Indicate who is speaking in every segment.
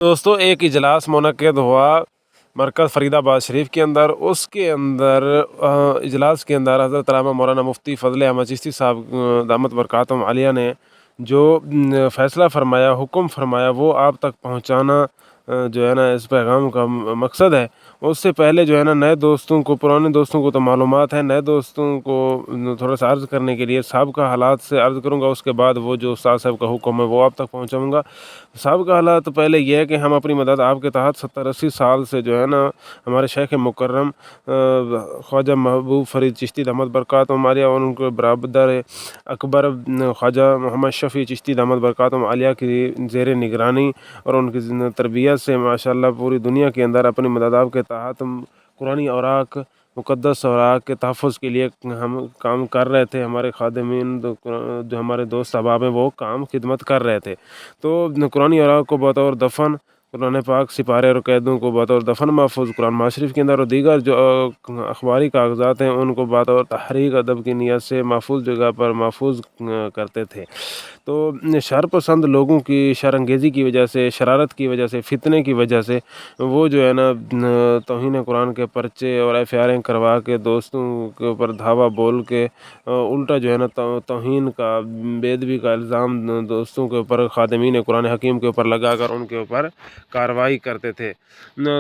Speaker 1: दोस्तों एक इजलास मुनक्किद हुआ मरकज़ फरीदाबाद शरीफ के अंदर। उसके अंदर इजलास के अंदर हज़रत अल्लामा मौलाना मुफ्ती फ़ज़ल अहमद चिश्ती साहब दामत बरकातुहुम आलिया ने जो फ़ैसला फ़रमाया, हुक्म फ़रमाया, वो आप तक पहुँचाना जो है ना इस पैगाम का मकसद है। उससे पहले जो है ना नए दोस्तों को, पुराने दोस्तों को तो मालूमात है, नए दोस्तों को थोड़ा सा अर्ज़ करने के लिए साहब का हालात से अर्ज़ करूँगा। उसके बाद वो जो उस्ताद साहब का हुक्म है वो आप तक पहुँचाऊँगा। साहब का हालात तो पहले ये है कि हम अपनी मदद आपके तहत 70-80 साल से जो है ना हमारे शेख मुकर्रम ख्वाजा महबूब फ़रीद चिश्ती दामत बरकातुहुम आलिया और उनके बराबर अकबर ख्वाजा मोहम्मद शफ़ी चिश्ती दामत बरकातुहुम आलिया की ज़ेर निगरानी और उनकी तरबियत से माशाअल्लाह पूरी दुनिया के अंदर अपनी मदद आपके तहत कुरानी औराक, मुक़द्दस औराक के तहफ़्फ़ुज़ के लिए हम काम कर रहे थे। हमारे खादिमीन जो हमारे दोस्त अहबाब हैं वो काम खिदमत कर रहे थे। तो कुरानी औराक को बतौर दफ़न, कुरान पाक सिपारे और कैदों को बतौर दफ़न महफूज़ कुरान माशरिफ़ के अंदर और दीगर जो अख़बारी कागज़ात हैं उनको बतौर तहरीक अदब की नीयत से महफूज़ जगह पर महफूज़ करते थे। तो शर पसंद लोगों की शरअंगेज़ी की वजह से, शरारत की वजह से, फितने की वजह से वो जो है ना तौहीन कुरान के पर्चे और एफ़आईआरें करवा के दोस्तों के ऊपर धावा बोल के उल्टा जो है ना तौहीन का, बेअदबी का इल्ज़ाम दोस्तों के ऊपर, खादिमीन कुरान हकीम के ऊपर लगा कर उनके ऊपर कार्रवाई करते थे।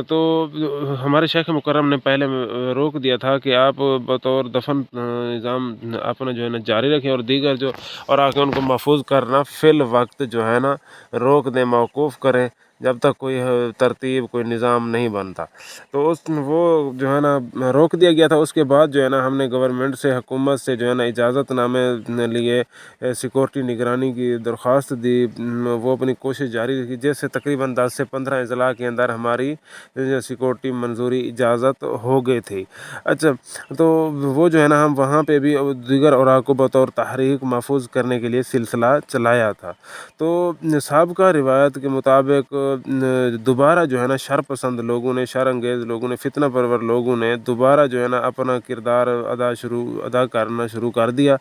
Speaker 1: तो हमारे शेख मुकर्रम ने पहले रोक दिया था कि आप बतौर दफ़न निज़ाम अपना जो है ना जारी रखें और दीगर जो और आके उनको महफूज़ करना फ़िल वक्त जो है ना रोक दें, मौकूफ़ करें जब तक कोई तरतीब, कोई निज़ाम नहीं बनता। तो वो जो है ना रोक दिया गया था। उसके बाद जो है ना हमने गवर्नमेंट से, हुकूमत से जो है ना इजाज़तनामे लिए, सिक्योरिटी निगरानी की दरख्वास्त दी। वो अपनी कोशिश जारी रखी, जैसे तकरीबन 10 से 15 अज़ला के अंदर हमारी सिक्योरिटी मंजूरी इजाज़त हो गई थी। अच्छा, तो वो जो है ना हम वहाँ पे भी दीगर औराक को बतौर तहरीक महफूज़ करने के लिए सिलसिला चलाया था। तो साहब का रिवायत के मुताबिक दोबारा जो है ना शर पसंद लोगों ने, शर अंगेज़ लोगों ने, फितना परवर लोगों ने दोबारा जो है ना अपना किरदार अदा करना शुरू कर दिया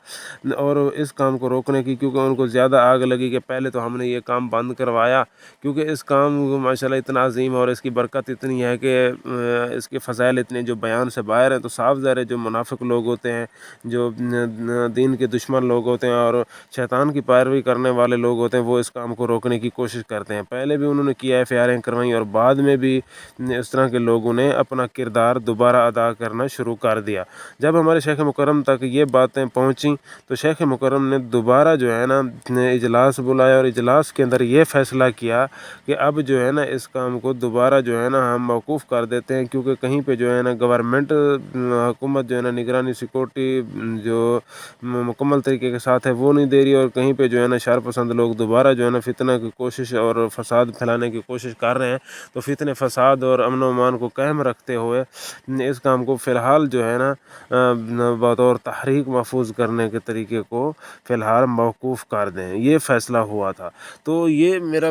Speaker 1: और इस काम को रोकने की, क्योंकि उनको ज़्यादा आग लगी कि पहले तो हमने ये काम बंद करवाया, क्योंकि इस काम माशाल्लाह इतना अजीम और इसकी बरकत इतनी है कि इसके फ़ज़ाइल इतने जो बयान से बाहर हैं। तो साफ ज़ाहिर है जो मुनाफिक लोग होते हैं, जो दीन के दुश्मन लोग होते हैं और शैतान की पैरवी करने वाले लोग होते हैं, वो इस काम को रोकने की कोशिश करते हैं। पहले भी उन्होंने किया, एफ़आईआरें करवाई और बाद में भी इस तरह के लोगों ने अपना किरदार दोबारा अदा करना शुरू कर दिया। जब हमारे शेख मुकर्रम तक ये बातें पहुँची तो शेख मुकर्रम ने दोबारा जो है ना इजलास बुलाया और इजलास के अंदर ये फ़ैसला किया कि अब जो है ना इस काम को दोबारा जो है ना हम मौकूफ़ कर देते हैं, क्योंकि कहीं पे जो है ना गवर्नमेंट हुकूमत जो है ना निगरानी, सिक्योरिटी जो मुकम्मल तरीके के साथ है वो नहीं दे रही और कहीं पे जो है ना शर पसंद लोग दोबारा जो है ना फितना की कोशिश और फ़साद फैलाने की कोशिश कर रहे हैं। तो फितने, फ़साद और अमन व अमान को कायम रखते हुए इस काम को फ़िलहाल जो है ना बतौर तहरीक महफूज़ करने के तरीके को फ़िलहाल मौकूफ़ कर दें, ये फ़ैसला हुआ था। तो ये मेरा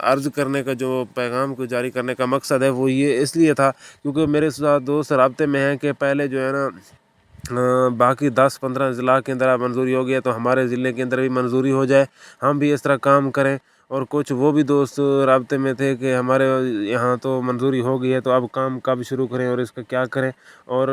Speaker 1: अर्ज़ करने का, जो पैगाम को जारी करने का मकसद है वो ये इसलिए था क्योंकि मेरे साथ दोस्त राब्ते में हैं कि पहले जो है ना बाकी 10-15 ज़िला के अंदर मंजूरी हो गया तो हमारे ज़िले के अंदर भी मंजूरी हो जाए, हम भी इस तरह काम करें। और कुछ वो भी दोस्त राब्ते में थे कि हमारे यहाँ तो मंजूरी हो गई है तो अब काम कब शुरू करें और इसका क्या करें, और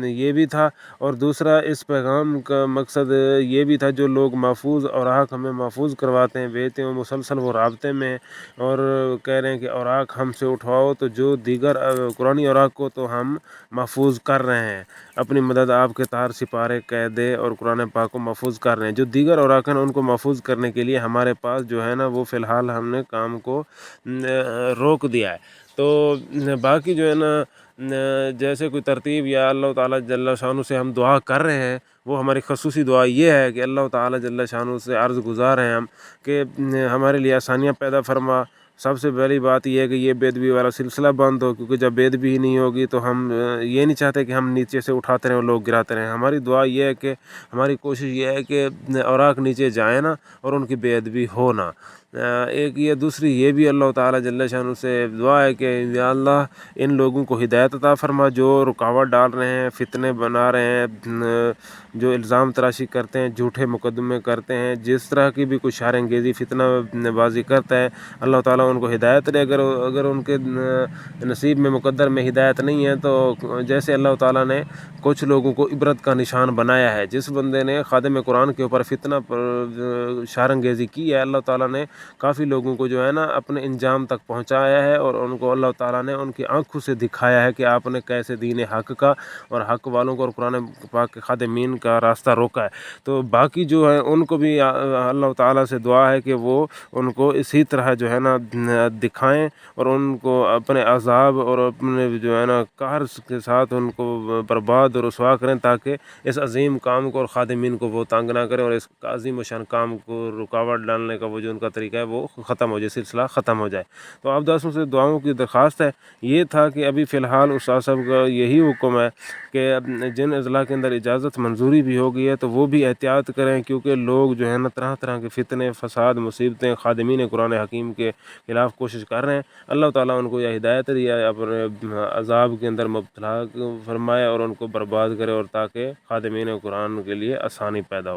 Speaker 1: ये भी था। और दूसरा इस पैगाम का मकसद ये भी था, जो लोग महफूज़ औराक हमें महफूज़ करवाते हैं, भेजते हैं, मुसलसल वो राब्ते में और कह रहे हैं कि औराक हमसे उठवाओ, तो जो दीगर कुरानी औराक को तो हम महफूज़ कर रहे हैं, अपनी मदद आपके तार, सिपारे, कैदे और कुरान पाक को महफूज़ कर रहे हैं। जो दीगर औराक हैं उनको महफूज़ करने के लिए हमारे पास जो है ना वो फ़िलहाल हमने काम को रोक दिया है। तो बाकी जो है ना जैसे कोई तरतीब या अल्लाह ताला जल्ल शानु से हम दुआ कर रहे हैं, वो हमारी खसूसी दुआ ये है कि अल्लाह ताला जल्ल शानु से अर्ज़ गुज़ार हैं हम कि हमारे लिए आसानियाँ पैदा फरमा। सबसे पहली बात यह है कि ये बेदबी वाला सिलसिला बंद हो, क्योंकि जब बेदबी ही नहीं होगी तो हम ये नहीं चाहते कि हम नीचे से उठाते रहें और लोग गिराते रहें। हमारी दुआ ये है कि, हमारी कोशिश ये है कि औराक नीचे जाए ना और उनकी बेअदबी हो ना। ایک یہ دوسری یہ بھی اللہ تعالیٰ جل شانہ سے دعا ہے کہ یا اللہ ان لوگوں کو ہدایت عطا فرما جو رکاوٹ ڈال رہے ہیں، فتنے بنا رہے ہیں، جو الزام تراشی کرتے ہیں، جھوٹے مقدمے کرتے ہیں، جس طرح کی بھی کوئی شعر انگیزی فتنہ بازی کرتا ہے، اللہ تعالیٰ ان کو ہدایت دے۔ اگر ان کے نصیب میں مقدر میں ہدایت نہیں ہے تو جیسے اللہ تعالیٰ نے کچھ لوگوں کو عبرت کا نشان بنایا ہے، جس بندے نے خادم قرآن کے اوپر فتنہ شعر انگیزی کی ہے، اللہ تعالیٰ نے کافی لوگوں کو جو ہے نا اپنے انجام تک پہنچایا ہے، اور ان کو اللہ تعالیٰ نے ان کی آنکھوں سے دکھایا ہے کہ آپ نے کیسے دین حق کا اور حق والوں کو اور قرآن پاک کے خادمین کا راستہ روکا ہے۔ تو باقی جو ہے ان کو بھی اللہ تعالیٰ سے دعا ہے کہ وہ ان کو اسی طرح جو ہے نا دکھائیں اور ان کو اپنے عذاب اور اپنے جو ہے نا قہر کے ساتھ ان کو برباد اور رسوا کریں، تاکہ اس عظیم کام کو اور خادمین کو وہ تنگ نہ کریں اور اس عظیم و شان کام کو رکاوٹ ڈالنے کا وہ جو ان کا طریقہ ہے وہ ختم ہو جائے، سلسلہ ختم ہو جائے۔ تو آپ دوستوں سے دعاؤں کی درخواست ہے۔ یہ تھا کہ ابھی فی الحال استاد صاحب کا یہی حکم ہے کہ جن اضلاع کے اندر اجازت منظوری بھی ہو گئی ہے تو وہ بھی احتیاط کریں، کیونکہ لوگ جو ہے نا طرح طرح کے فتنے، فساد، مصیبتیں خادمین قرآن حکیم کے خلاف کوشش کر رہے ہیں۔ اللہ تعالیٰ ان کو یہ ہدایت دیا اپنے عذاب کے اندر مبتلا فرمائے اور ان کو برباد کرے، اور تاکہ خادمین قرآن کے لیے آسانی پیدا ہو۔